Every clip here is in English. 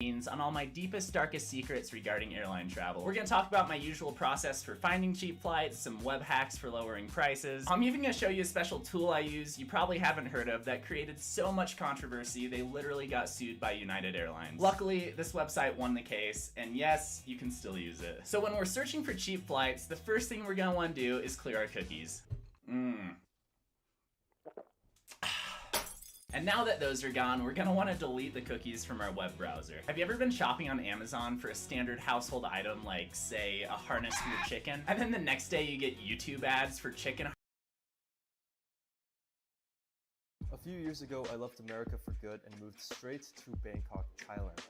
on all my deepest, darkest secrets regarding airline travel. We're gonna talk about my usual process for finding cheap flights, some web hacks for lowering prices. I'm even gonna show you a special tool I use you probably haven't heard of that created so much controversy they literally got sued by United Airlines. Luckily, this website won the case, and yes, you can still use it. So when we're searching for cheap flights, the first thing we're gonna wanna do is clear our cookies. And now that those are gone, we're gonna wanna delete the cookies from our web browser. Have you ever been shopping on Amazon for a standard household item like, say, a harness for your chicken? And then the next day you get YouTube ads for chicken. A few years ago, I left America for good and moved straight to Bangkok, Thailand.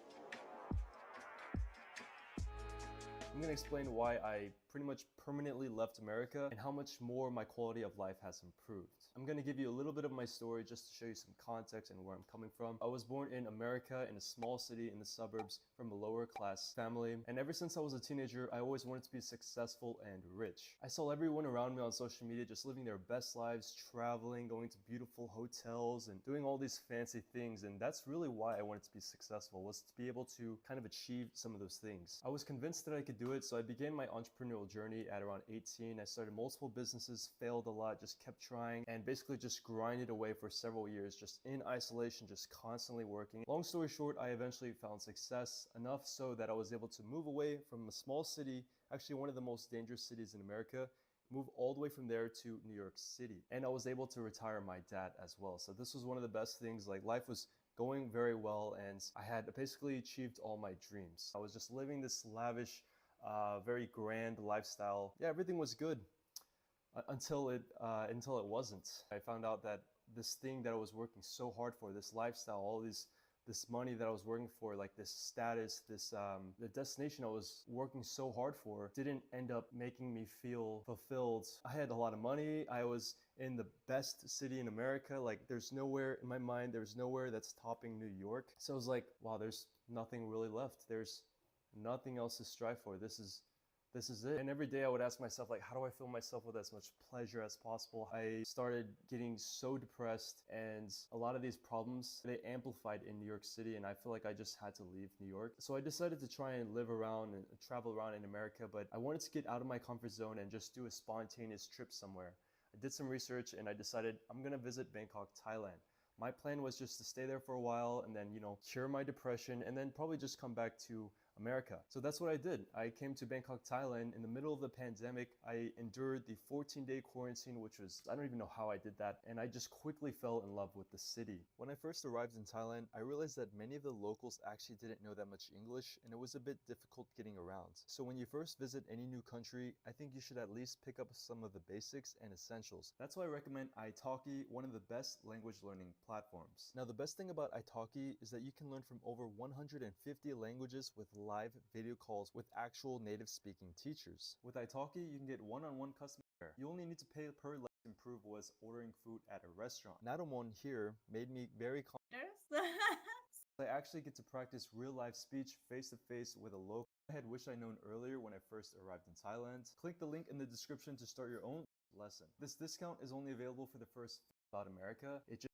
I'm gonna explain why I pretty much permanently left America and how much more my quality of life has improved. I'm gonna give you a little bit of my story just to show you some context and where I'm coming from. I was born in America in a small city in the suburbs from a lower class family, and ever since I was a teenager, I always wanted to be successful and rich. I saw everyone around me on social media just living their best lives, traveling, going to beautiful hotels, and doing all these fancy things, and that's really why I wanted to be successful, was to be able to kind of achieve some of those things. I was convinced that I could do it, so I began my entrepreneurial journey at around 18. I started multiple businesses, failed a lot, just kept trying, and basically just grinded away for several years, just in isolation, just constantly working. Long story short, I eventually found success enough so that I was able to move away from a small city, actually one of the most dangerous cities in America, move all the way from there to New York City. And I was able to retire my dad as well. So this was one of the best things. Like, life was going very well, and I had basically achieved all my dreams. I was just living this lavish, very grand lifestyle. Yeah, everything was good until it wasn't. I found out that this thing that I was working so hard for, this lifestyle, all this money that I was working for, like this status, the destination I was working so hard for, didn't end up making me feel fulfilled. I had a lot of money. I was in the best city in America. Like, there's nowhere in my mind, there's nowhere that's topping New York. So I was like, wow, there's nothing really left. There's nothing else to strive for. This is it. And every day I would ask myself, like, how do I fill myself with as much pleasure as possible? I started getting so depressed, and a lot of these problems, they amplified in New York City, and I feel like I just had to leave New York. So I decided to try and live around and travel around in America, but I wanted to get out of my comfort zone and just do a spontaneous trip somewhere. I did some research and I decided I'm gonna visit Bangkok, Thailand. My plan was just to stay there for a while and then, cure my depression and then probably just come back to America. So that's what I did. I came to Bangkok, Thailand in the middle of the pandemic. I endured the 14-day quarantine, which was, I don't even know how I did that. And I just quickly fell in love with the city. When I first arrived in Thailand, I realized that many of the locals actually didn't know that much English, and it was a bit difficult getting around. So when you first visit any new country, I think you should at least pick up some of the basics and essentials. That's why I recommend Italki, one of the best language learning platforms. Now, the best thing about Italki is that you can learn from over 150 languages with live video calls with actual native speaking teachers. With Italki, you can get one-on-one customer care. You only need to pay per lesson. Improve was ordering food at a restaurant. Nadomon here made me very I actually get to practice real-life speech face-to-face with a local. I had wished I'd known earlier when I first arrived in Thailand. Click the link in the description to start your own lesson. This discount is only available for the first about America. It just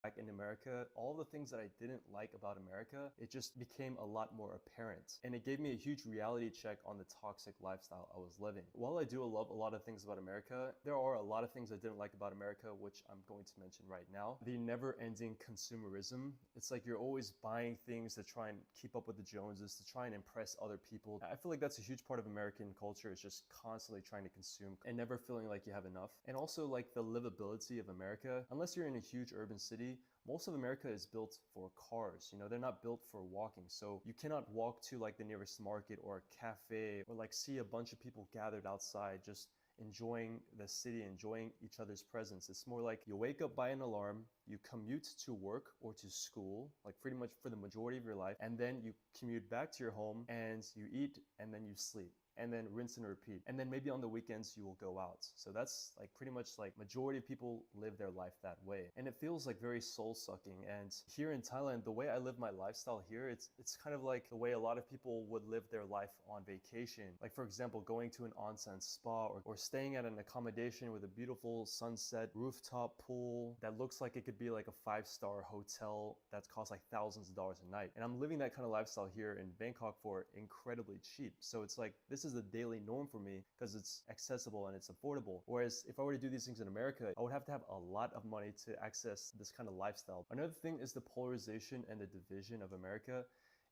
back in America, all the things that I didn't like about America, it just became a lot more apparent. And it gave me a huge reality check on the toxic lifestyle I was living. While I do love a lot of things about America, there are a lot of things I didn't like about America, which I'm going to mention right now. The never-ending consumerism. It's like you're always buying things to try and keep up with the Joneses, to try and impress other people. I feel like that's a huge part of American culture, is just constantly trying to consume and never feeling like you have enough. And also like the livability of America. Unless you're in a huge urban city, most of America is built for cars. They're not built for walking. So you cannot walk to like the nearest market or a cafe or like see a bunch of people gathered outside just enjoying the city, enjoying each other's presence. It's more like you wake up by an alarm, you commute to work or to school, like pretty much for the majority of your life, and then you commute back to your home and you eat and then you sleep. And then rinse and repeat. And then maybe on the weekends you will go out. So that's like pretty much like majority of people live their life that way. And it feels like very soul sucking. And here in Thailand, the way I live my lifestyle here, it's kind of like the way a lot of people would live their life on vacation. Like, for example, going to an onsen spa or staying at an accommodation with a beautiful sunset, rooftop pool that looks like it could could be like a 5-star hotel that costs like thousands of dollars a night. And I'm living that kind of lifestyle here in Bangkok for incredibly cheap. So it's like, this is the daily norm for me because it's accessible and it's affordable. Whereas if I were to do these things in America, I would have to have a lot of money to access this kind of lifestyle. Another thing is the polarization and the division of America.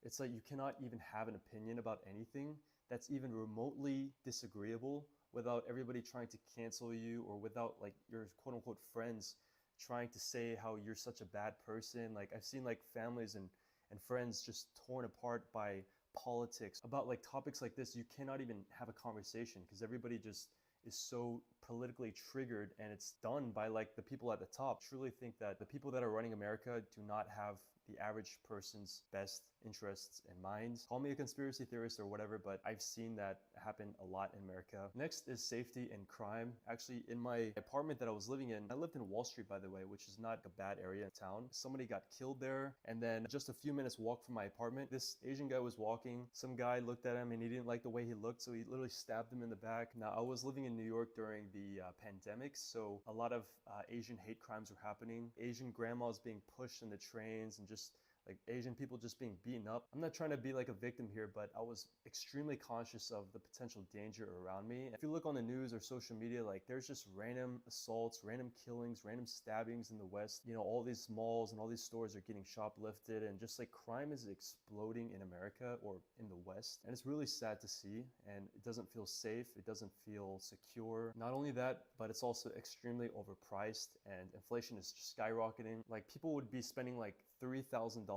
It's like you cannot even have an opinion about anything that's even remotely disagreeable without everybody trying to cancel you, or without like your quote unquote friends trying to say how you're such a bad person. Like I've seen like families and friends just torn apart by politics about like topics like this. You cannot even have a conversation because everybody just is so politically triggered, and it's done by like the people at the top. Truly think that the people that are running America do not have the average person's best interests in mind. Call me a conspiracy theorist or whatever, but I've seen that happen a lot in America. Next is safety and crime. Actually, in my apartment that I was living in, I lived in Wall Street, by the way, which is not a bad area in town. Somebody got killed there, and then just a few minutes walk from my apartment, this Asian guy was walking. Some guy looked at him and he didn't like the way he looked, so he literally stabbed him in the back. Now, I was living in New York during the pandemic, so a lot of Asian hate crimes were happening. Asian grandmas being pushed in the trains, and just like Asian people just being beaten up. I'm not trying to be like a victim here, but I was extremely conscious of the potential danger around me. If you look on the news or social media, like there's just random assaults, random killings, random stabbings in the West. You know, all these malls and all these stores are getting shoplifted, and just like crime is exploding in America or in the West. And it's really sad to see, and it doesn't feel safe. It doesn't feel secure. Not only that, but it's also extremely overpriced, and inflation is just skyrocketing. Like people would be spending like $3,000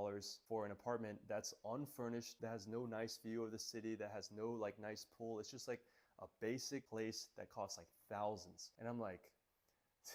for an apartment that's unfurnished, that has no nice view of the city, that has no like nice pool. It's just like a basic place that costs like thousands. And I'm like,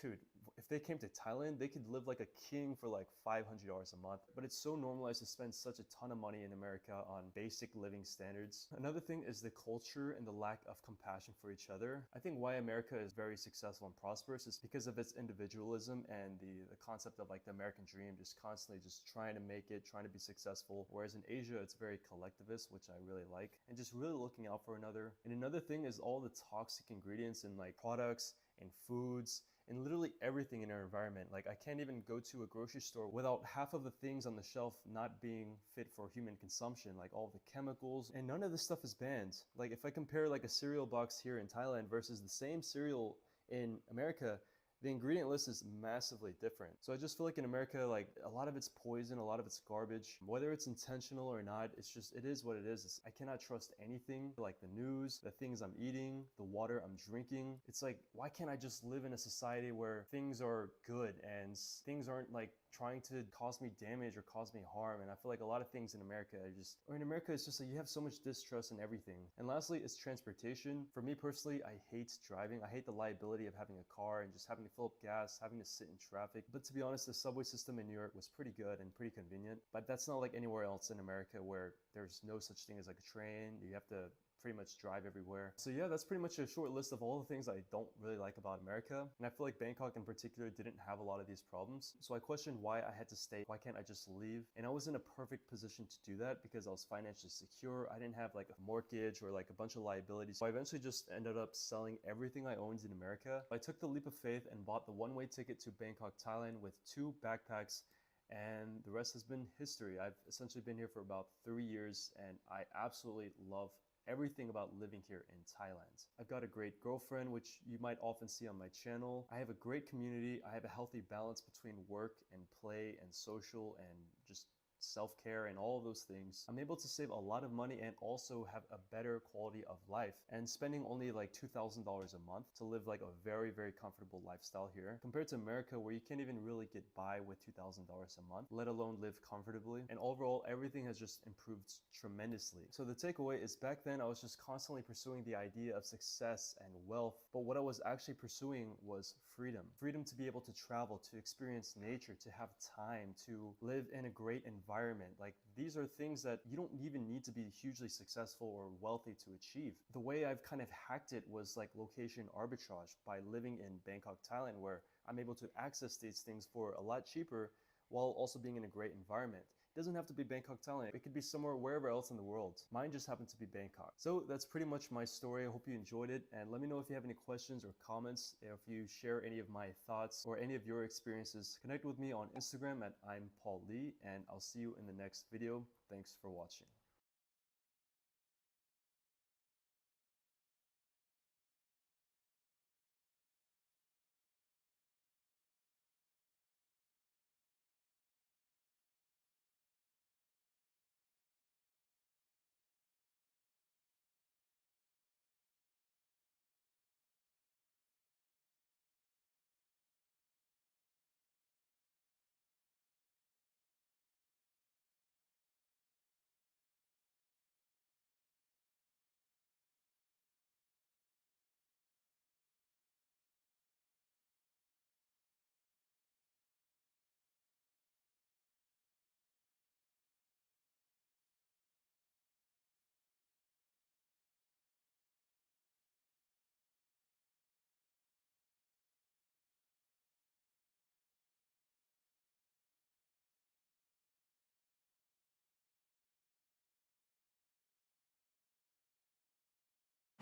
dude, if they came to Thailand, they could live like a king for like $500 a month. But it's so normalized to spend such a ton of money in America on basic living standards. Another thing is the culture and the lack of compassion for each other. I think why America is very successful and prosperous is because of its individualism and the concept of like the American dream, just constantly just trying to make it, trying to be successful. Whereas in Asia, it's very collectivist, which I really like, and just really looking out for another. And another thing is all the toxic ingredients in like products and foods and literally everything in our environment. Like I can't even go to a grocery store without half of the things on the shelf not being fit for human consumption, like all the chemicals, and none of this stuff is banned. Like if I compare like a cereal box here in Thailand versus the same cereal in America, the ingredient list is massively different. So I just feel like in America, like a lot of it's poison, a lot of it's garbage. Whether it's intentional or not, it's just, it is what it is. I cannot trust anything, like the news, the things I'm eating, the water I'm drinking. It's like, why can't I just live in a society where things are good and things aren't like trying to cause me damage or cause me harm? And I feel like a lot of things in America are just, or in America, it's just like you have so much distrust in everything. And lastly, it's transportation. For me personally, I hate driving. I hate the liability of having a car and just having to fill up gas, having to sit in traffic. But to be honest, the subway system in New York was pretty good and pretty convenient. But that's not like anywhere else in America where there's no such thing as like a train. You have to pretty much drive everywhere. So yeah, that's pretty much a short list of all the things I don't really like about America. And I feel like Bangkok in particular didn't have a lot of these problems. So I questioned why I had to stay. Why can't I just leave? And I was in a perfect position to do that because I was financially secure. I didn't have like a mortgage or like a bunch of liabilities. So I eventually just ended up selling everything I owned in America. I took the leap of faith and bought the one-way ticket to Bangkok, Thailand with 2 backpacks, and the rest has been history. I've essentially been here for about 3 years, and I absolutely love everything about living here in Thailand. I've got a great girlfriend, which you might often see on my channel. I have a great community. I have a healthy balance between work and play and social and just self-care and all of those things. I'm able to save a lot of money and also have a better quality of life, and spending only like $2,000 a month to live like a very, very comfortable lifestyle here compared to America, where you can't even really get by with $2,000 a month, let alone live comfortably. And overall, everything has just improved tremendously. So the takeaway is, back then I was just constantly pursuing the idea of success and wealth, but what I was actually pursuing was freedom. Freedom to be able to travel, to experience nature, to have time, to live in a great environment. Like, these are things that you don't even need to be hugely successful or wealthy to achieve. The way I've kind of hacked it was like location arbitrage by living in Bangkok, Thailand, where I'm able to access these things for a lot cheaper while also being in a great environment. It doesn't have to be Bangkok, Thailand. It could be somewhere, wherever else in the world. Mine just happened to be Bangkok. So that's pretty much my story. I hope you enjoyed it, and let me know if you have any questions or comments, if you share any of my thoughts or any of your experiences. Connect with me on Instagram at I'm Paul Lee, and I'll see you in the next video. Thanks for watching.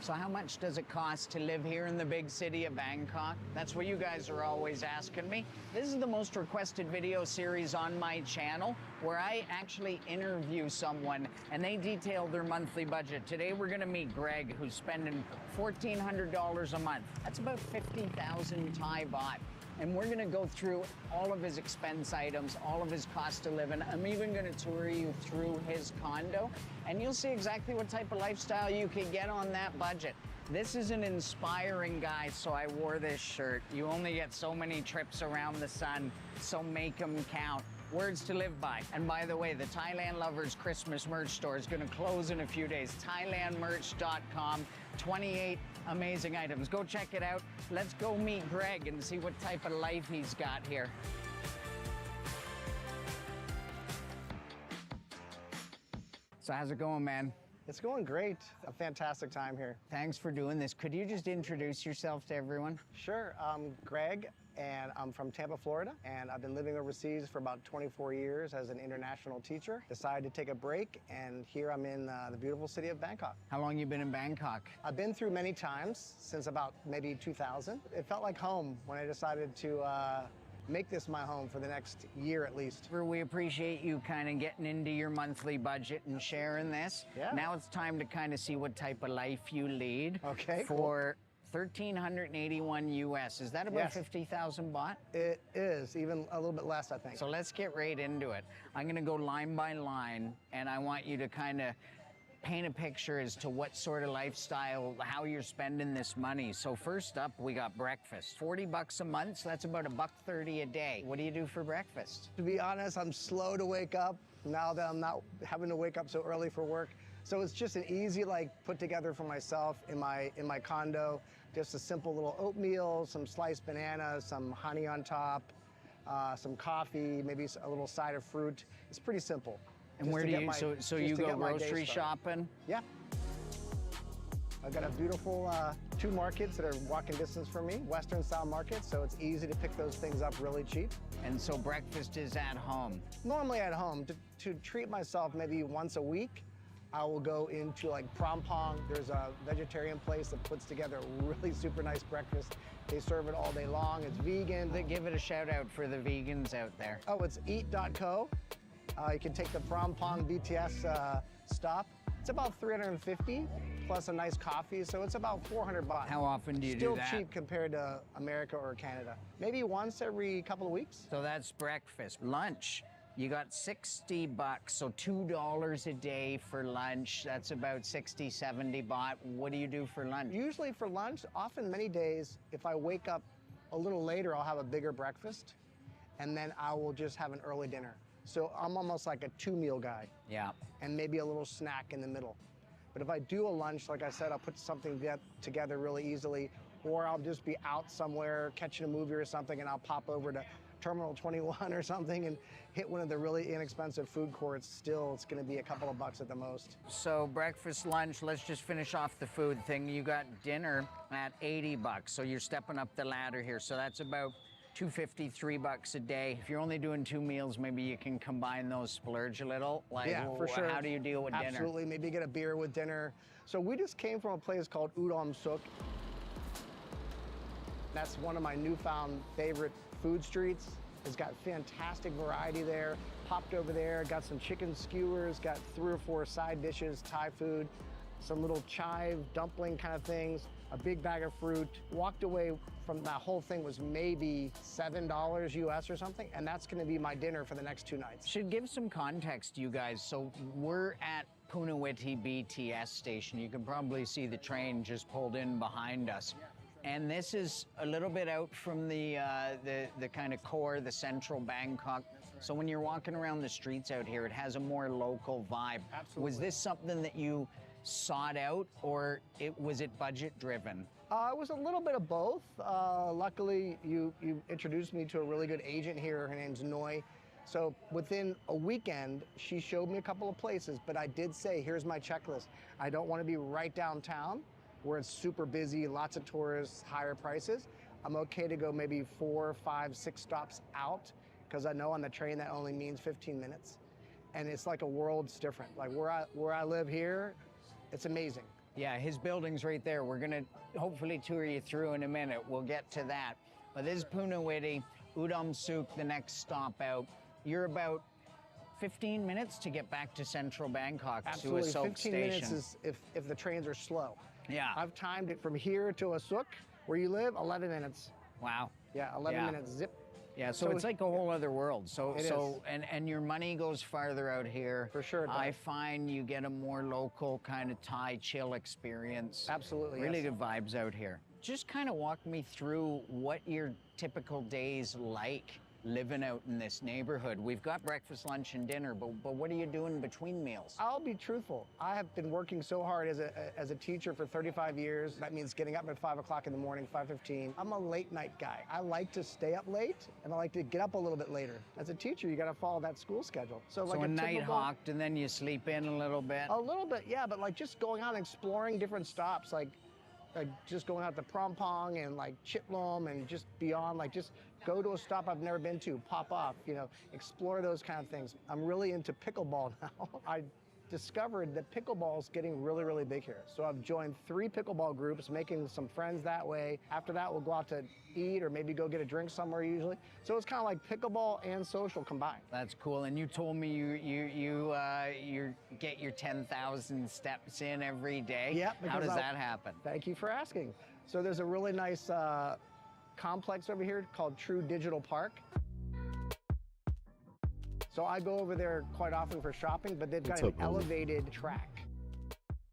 So how much does it cost to live here in the big city of Bangkok? That's what you guys are always asking me. This is the most requested video series on my channel where I actually interview someone and they detail their monthly budget. Today we're gonna meet Greg, who's spending $1,400 a month. That's about 50,000 Thai baht. And we're gonna go through all of his expense items, all of his cost of living. I'm even gonna tour you through his condo, and you'll see exactly what type of lifestyle you can get on that budget. This is an inspiring guy, so I wore this shirt. You only get so many trips around the sun, so make them count. Words to live by. And by the way, the Thailand Lovers Christmas merch store is gonna close in a few days. thailandmerch.com, 28 amazing items. Go check it out. Let's go meet Greg and see what type of life he's got here. So how's it going, man? It's going great. A fantastic time here. Thanks for doing this. Could you just introduce yourself to everyone? Sure. I'm Greg, and I'm from Tampa, Florida, and I've been living overseas for about 24 years as an international teacher. Decided to take a break, and here I'm in the beautiful city of Bangkok. How long you been in Bangkok? I've been through many times since about maybe 2000. It felt like home when I decided to make this my home for the next year at least. We appreciate you kind of getting into your monthly budget and sharing this. Yeah. Now it's time to kind of see what type of life you lead. Okay, For 1,381 US. Is that about Yes. 50,000 baht? It is, even a little bit less, I think. So let's get right into it. I'm gonna go line by line, and I want you to kind of paint a picture as to what sort of lifestyle, how you're spending this money. So first up, we got breakfast. 40 bucks a month, so that's about $1.30 a day. What do you do for breakfast? To be honest, I'm slow to wake up now that I'm not having to wake up so early for work. So it's just an easy put together for myself in my condo. Just a simple little oatmeal, some sliced bananas, some honey on top, some coffee, maybe a little side of fruit. It's pretty simple. And where do you, so you go grocery shopping? Yeah. I've got a beautiful 2 markets that are walking distance from me, Western style markets, so it's easy to pick those things up really cheap. And so breakfast is at home? Normally at home. To treat myself maybe once a week, I will go into Prampong. There's a vegetarian place that puts together a really super nice breakfast. They serve it all day long. It's vegan. Give it a shout out for the vegans out there. Oh, it's eat.co. You can take the Prampong BTS stop. It's about 350 plus a nice coffee, so it's about 400 baht. How often do you do that? Still cheap compared to America or Canada. Maybe once every couple of weeks. So that's breakfast. Lunch, you got 60 bucks, so $2 a day for lunch. That's about 60, 70 baht. What do you do for lunch? Usually for lunch, often many days, if I wake up a little later, I'll have a bigger breakfast, and then I will just have an early dinner. So I'm almost like a 2-meal guy. Yeah. And maybe a little snack in the middle. But if I do a lunch, like I said, I'll put something together really easily, or I'll just be out somewhere catching a movie or something, and I'll pop over to Terminal 21 or something and hit one of the really inexpensive food courts. Still, it's gonna be a couple of bucks at the most. So breakfast, lunch, let's just finish off the food thing. You got dinner at 80 bucks, so you're stepping up the ladder here. So that's about $2.50, $3 a day. If you're only doing 2 meals, maybe you can combine those, splurge a little. Like, Yeah, for sure. How do you deal with dinner? Absolutely, maybe get a beer with dinner. So we just came from a place called Udom Suk. That's one of my newfound favorite food streets. It's got fantastic variety there. Popped over there, got some chicken skewers, got 3 or 4 side dishes, Thai food, some little chive dumpling kind of things, a big bag of fruit. Walked away from that whole thing was maybe $7 US or something, and that's gonna be my dinner for the next 2 nights. Should give some context, you guys. So we're at Punawiti BTS station. You can probably see the train just pulled in behind us. And this is a little bit out from the kind of core, the central Bangkok. So when you're walking around the streets out here, it has a more local vibe. Absolutely. Was this something that you sought out, or was it budget driven? It was a little bit of both. Luckily, you introduced me to a really good agent here. Her name's Noi. So within a weekend, she showed me a couple of places, but I did say, here's my checklist. I don't want to be right downtown where it's super busy, lots of tourists, higher prices. I'm okay to go maybe 4, 5, 6 stops out, because I know on the train that only means 15 minutes. And it's like a world's different. Like where I live here, it's amazing. Yeah, his building's right there. We're gonna hopefully tour you through in a minute. We'll get to that. But this is Punawiti, Udom Suk, the next stop out. You're about 15 minutes to get back to central Bangkok. Absolutely, to a 15 station. minutes is if the trains are slow. Yeah. I've timed it from here to Asuk, where you live, 11 minutes. Wow. Yeah, 11 minutes, zip. Yeah, so it's like a whole other world. It And your money goes farther out here. For sure it does. I find you get a more local kind of Thai chill experience. Absolutely, Really yes. good vibes out here. Just kind of walk me through what your typical day's like living out in this neighborhood. We've got breakfast, lunch, and dinner, but what are you doing between meals? I'll be truthful. I have been working so hard as a teacher for 35 years. That means getting up at 5 o'clock in the morning, 5:15. I'm a late night guy. I like to stay up late, and I like to get up a little bit later. As a teacher, you got to follow that school schedule. So like a night hawked, and then you sleep in a little bit? A little bit, yeah, but like just going out and exploring different stops, like just going out to Prompong and like Chitlom and just beyond, like just go to a stop I've never been to, pop off, explore those kind of things. I'm really into pickleball now. I discovered that pickleball is getting really, really big here. So I've joined 3 pickleball groups, making some friends that way. After that, we'll go out to eat or maybe go get a drink somewhere usually. So it's kind of like pickleball and social combined. That's cool. And you told me you get your 10,000 steps in every day. Yep. How does that happen? Thank you for asking. So there's a really nice complex over here called True Digital Park. So I go over there quite often for shopping, but they've got an elevated track,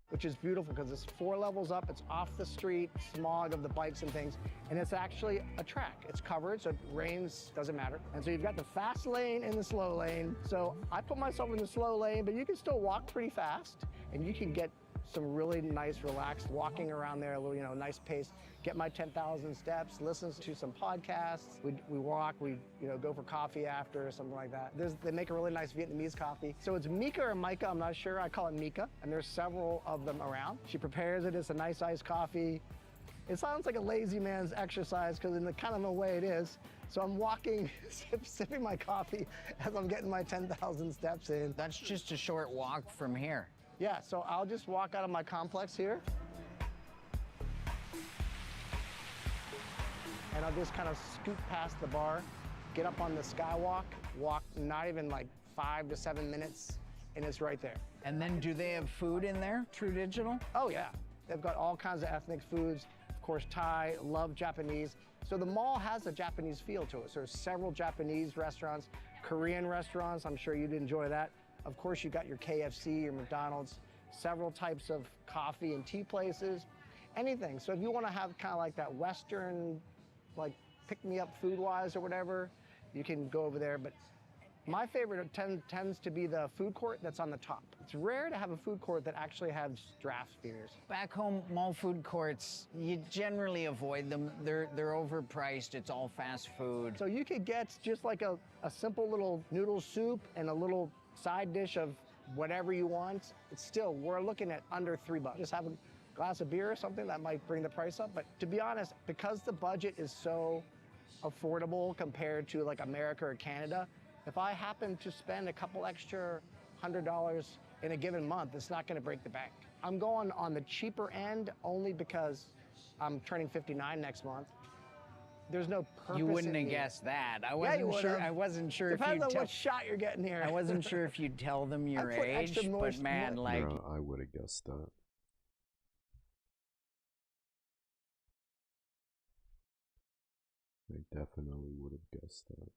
which is beautiful because it's 4 levels up, it's off the street, smog of the bikes and things, and it's actually a track. It's covered, so it rains, doesn't matter. And so you've got the fast lane and the slow lane. So I put myself in the slow lane, but you can still walk pretty fast, and you can get some really nice, relaxed walking around there, a little, nice pace. Get my 10,000 steps, listen to some podcasts. We walk, we go for coffee after or something like that. They make a really nice Vietnamese coffee. So it's Mika or Micah, I'm not sure. I call it Mika, and there's several of them around. She prepares it. It's a nice iced coffee. It sounds like a lazy man's exercise because in the kind of a way it is. So I'm walking, sipping my coffee as I'm getting my 10,000 steps in. That's just a short walk from here. Yeah, so I'll just walk out of my complex here. And I'll just kind of scoot past the bar, get up on the skywalk, walk not even like 5 to 7 minutes, and it's right there. And then do they have food in there, True Digital? Oh yeah, they've got all kinds of ethnic foods. Of course, Thai, love Japanese. So the mall has a Japanese feel to it. So there's several Japanese restaurants, Korean restaurants, I'm sure you'd enjoy that. Of course, you got your KFC, your McDonald's, several types of coffee and tea places, anything. So if you want to have kind of like that Western, like pick-me-up food-wise or whatever, you can go over there. But my favorite tends to be the food court that's on the top. It's rare to have a food court that actually has draft beers. Back home, mall food courts, you generally avoid them. They're overpriced. It's all fast food. So you could get just like a simple little noodle soup and a little side dish of whatever you want. It's still, we're looking at under $3. Just have a glass of beer or something that might bring the price up. But to be honest, because the budget is so affordable compared to like America or Canada. If I happen to spend a couple extra $100 in a given month, it's not going to break the bank. I'm going on the cheaper end only because I'm turning 59 next month. There's no purpose. You wouldn't in have me. guessed that. I Yeah, you wasn't sure. would've. I wasn't sure if Depends you on tell. what shot you're getting here. I wasn't sure if you'd tell them your put extra age, but man, like No, I would have guessed that. I definitely would have guessed that.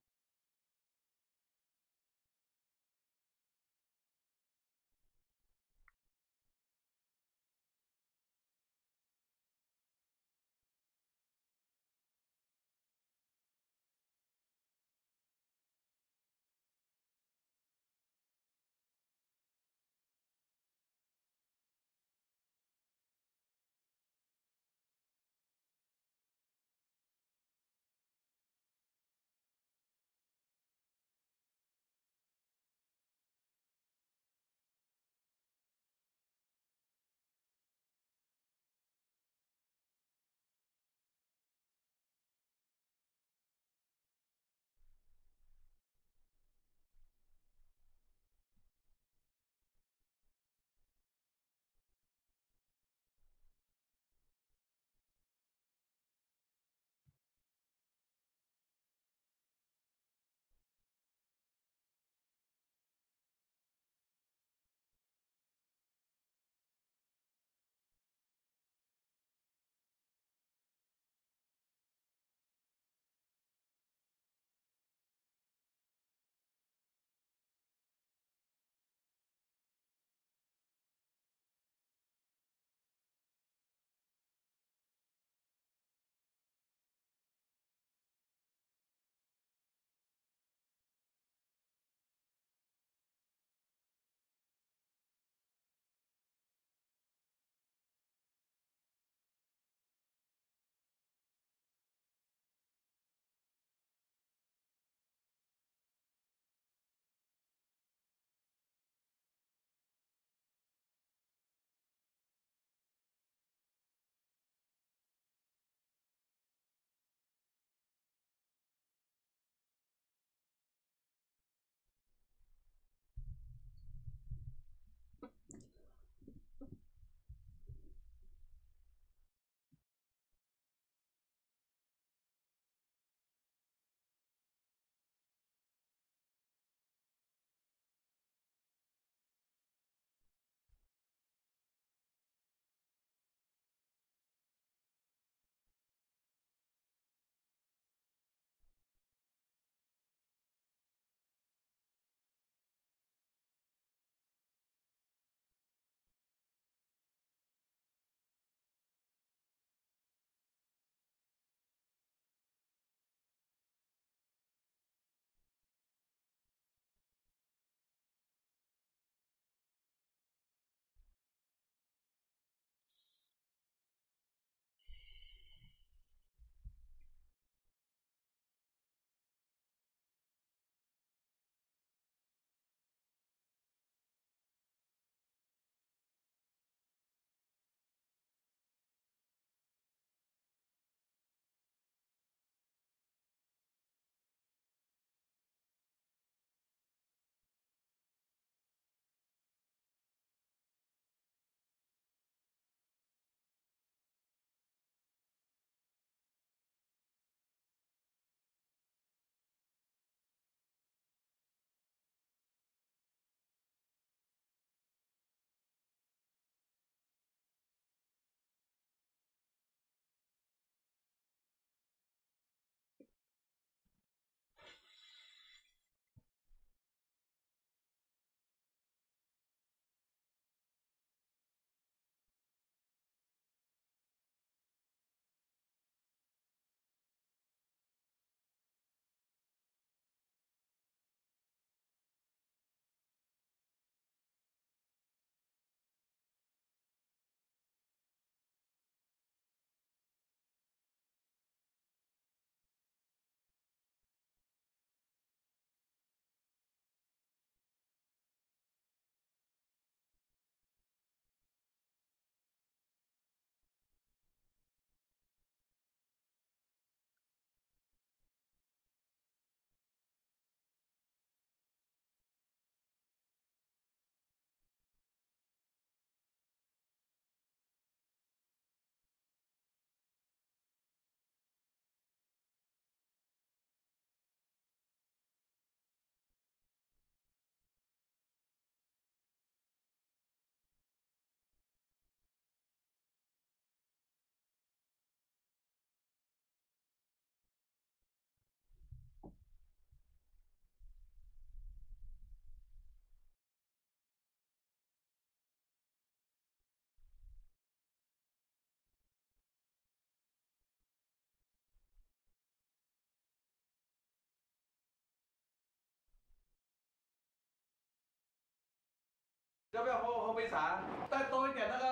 要不要喝杯茶？带多一点那个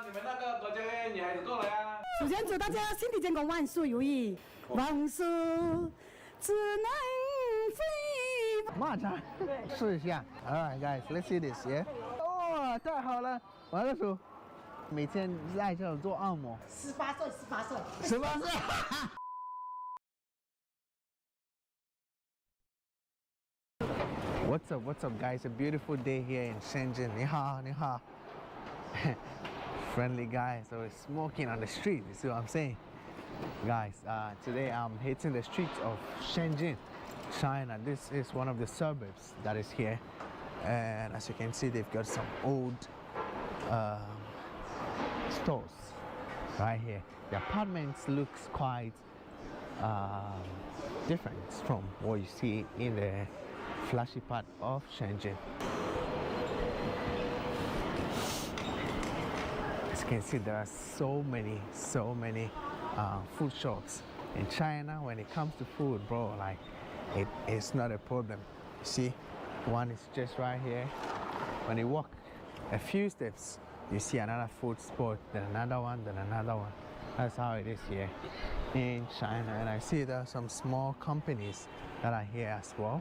你们那个国家的女孩子过来啊！首先祝大家身体健康，万事如意，万事只能飞。蚂蚱，试一下。Alright, guys, let's see this, yeah. 哦，太好了！完了叔，每天在这做按摩。18岁。18岁。What's up, guys? A beautiful day here in Shenzhen. 你好，你好。Friendly guys, so it's smoking on the street. You see what I'm saying? Guys, today I'm hitting the streets of Shenzhen, China. This is one of the suburbs that is here. And as you can see, they've got some old stores right here. The apartments looks quite different from what you see in the flashy part of Shenzhen. As you can see, there are so many food shops in China. When it comes to food, bro, like it's not a problem. You see, one is just right here. When you walk a few steps, you see another food spot, then another one, then another one. That's how it is here in China. And I see there are some small companies that are here as well.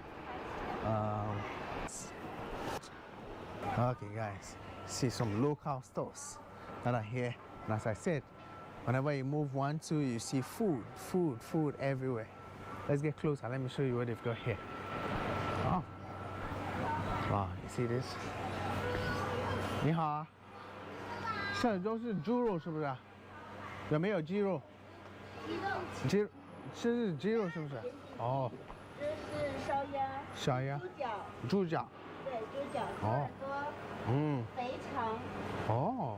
Okay, guys, see some local stores that are here. And as I said, whenever you move 1, 2, you see food everywhere. Let's get closer. Let me show you what they've got here. Oh, wow, you see this? 你好啊，这都是猪肉是不是？有没有鸡肉？鸡肉，这是鸡肉是不是？哦。这是烧鸭。烧鸭。猪脚。猪脚。对，猪脚。哦。肥肠。哦。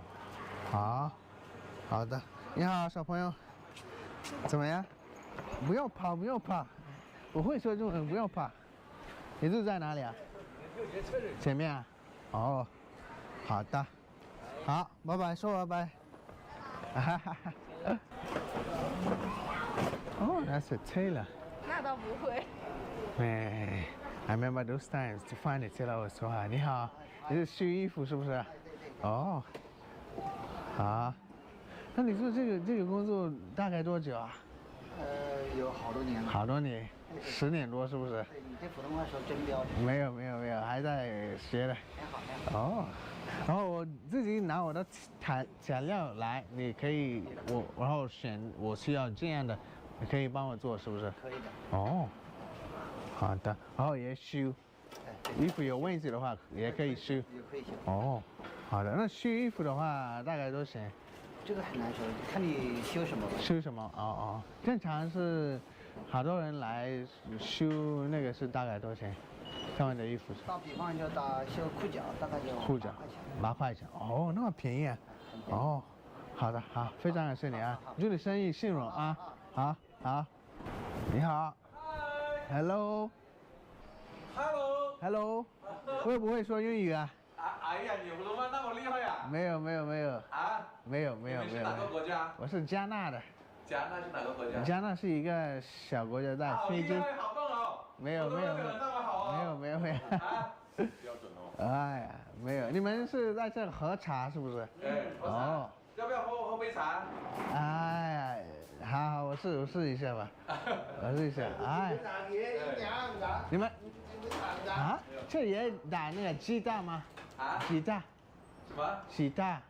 好。好的。你好，小朋友。怎么样？不要怕，不要怕。我会说中文，不要怕。你住在哪里啊？前面啊。哦。好的。好，拜拜，说拜拜。哈哈哈。Oh, that's a tailor. 那倒不会。I remember those times to find a tailor was so hard. 你好，你是修衣服是不是？哦，好。那你做这个工作大概多久啊？有好多年了。好多年，10年多是不是？对，你这普通话说真标准。没有，还在学的。还好。哦，然后我自己拿我的材料来，你可以然后选我需要这样的，你可以帮我做是不是？可以的。哦，好的，然后也修，衣服有问题的话也可以修。也可以修。哦，好的，那修衣服的话大概多少钱？这个很难说，看你修什么吧。修什么？哦，正常是好多人来修那个是大概多少钱？他们的衣服是？打比方就打修裤脚，大概就裤脚8块钱。哦，那么便宜啊！哦，好的，好，非常感谢你啊，祝你生意兴隆啊！好，你好 ，Hello， 会不会说英语啊？哎呀，你普通话那么厉害呀？没有。啊？没有。你是哪个国家？我是加纳的。加纳是哪个国家？加纳是一个小国家，在非洲。好棒哦！没有。那么好啊！没有。啊？标准哦。哎呀，没有，你们是在这喝茶是不是？哦。要不要喝杯茶？哎呀，好，我试一下吧。我试一下，哎。你们啊？这也打那个鸡蛋吗？啊？鸡蛋。什么？鸡蛋。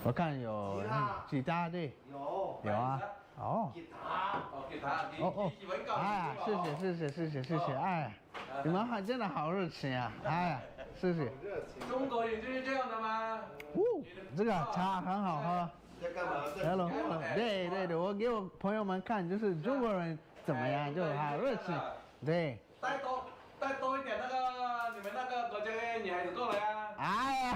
我看有鸡蛋对。有啊。哦。给他。哎呀，谢谢，哎，你们真的好热情啊，哎呀，谢谢。中国人就是这样的吗？这个茶很好喝。Hello， 对，我给我朋友们看，就是中国人怎么样，就好热情，对。带多一点那个你们那个国家的女孩子过来啊！哎呀，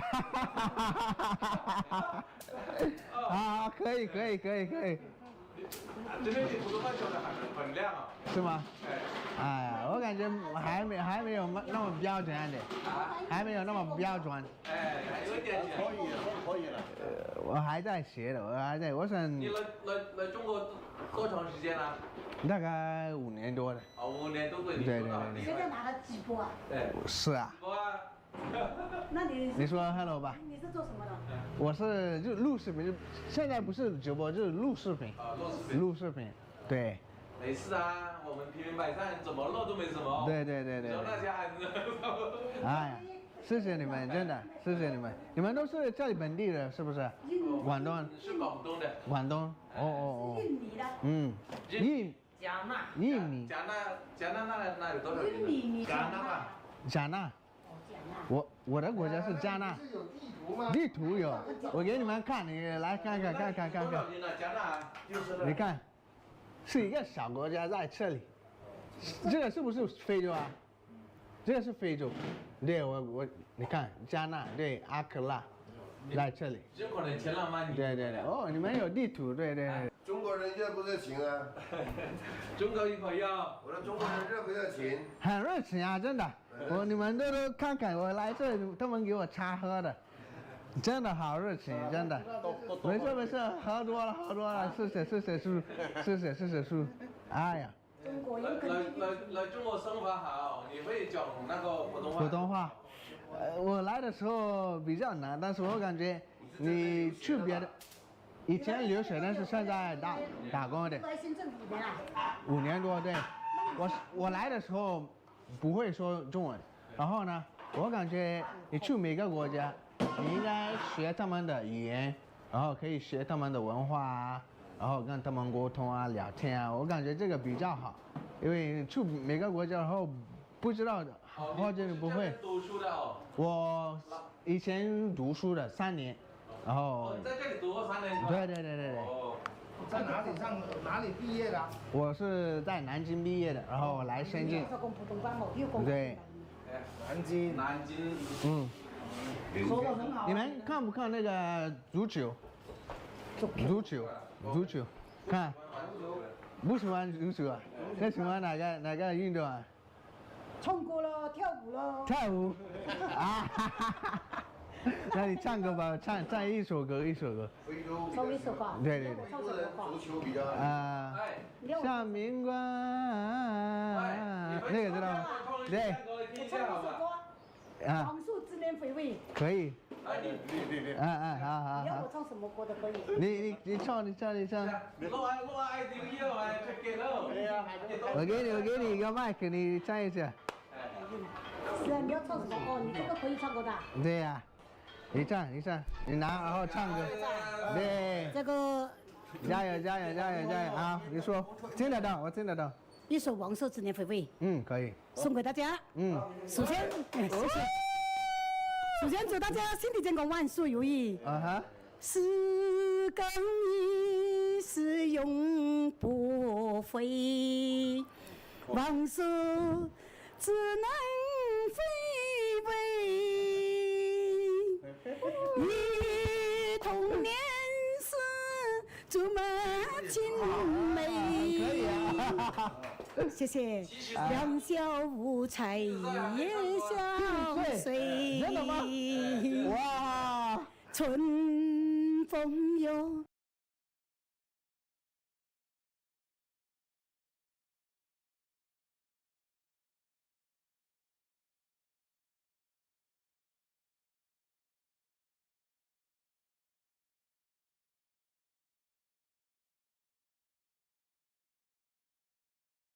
好，可以。今天你普通话说的很亮啊。是吗？哎呀，我感觉还没有那么标准的，还没有那么标准。哎，还有一点可以了。我还在学的，我想。你来中国多长时间了？大概5年多的。5年多对。对。现在拿了几波啊？对。是啊。几波啊？那你你说 hello 吧。你是做什么的？我是就录视频，现在不是直播，就是录视频。录视频。录视频，对。没事啊，我们平民百姓怎么录都没什么。对对对对。你说那些孩子。哎呀，谢谢你们，真的，谢谢你们。你们都是这里本地的，是不是？广东。是广东的。广东。哦。印尼的。嗯。加纳。印尼。加纳那有多少人？印尼。加纳吧。加纳。我的国家是加纳。是有地图吗？地图有，我给你们看，你来看看。多少人呢？加纳就是。你看，是一个小国家在这里。这个是不是非洲啊？这个是非洲。对，你看加纳，对，阿克拉，在这里。有可能前浪漫。对对对，哦，你们有地图，对对对。中国人热不热情啊？中国朋友，我的中国人热不热情？很热情啊，真的。你们都看看，我来这里，他们给我茶喝的，真的好热情，真的。没事没事，喝多了，谢谢叔，哎呀。来中国生活好，你会讲那个普通话？普通话，我来的时候比较难，但是我感觉你去别的，以前留学，但是现在打工的。在深圳5年啊。5年多，对。我来的时候不会说中文，然后呢，我感觉你去每个国家，你应该学他们的语言，然后可以学他们的文化啊，然后跟他们沟通啊、聊天啊，我感觉这个比较好，因为去每个国家然后不知道的或者你不会。读书的哦。我以前读书的3年，然后。在这里读过3年。对。哦。在哪里毕业的？我是在南京毕业的，然后来深圳。对。南京。嗯。说得很好。你们看不看那个足球？足球，看。不喜欢足球啊？那喜欢哪个运动啊？唱歌咯，跳舞咯。跳舞。啊哈哈。那你唱歌吧，唱一首歌。非洲。唱一首歌。对。中国人足球比较。像明光。那个知道吗？对。我唱一首歌。黄树之年回味。可以。好。你要我唱什么歌都可以。你唱。录 IDK 哦，check it out。对呀。我给你一个麦克，你唱一下。是啊，你要唱什么歌？你这个可以唱歌的。对呀。你唱，你拿，然后唱歌。对。这个。加油啊！你说，听得到，我听得到。一首《王朔之年回味》。可以。送给大家。首先，谢谢。首先祝大家身体健康，万事如意。时光一逝永不回，往事只能回味。忆童年时竹马青梅。可以啊。谢谢。两小无猜也相随。真的吗？哇！春风又。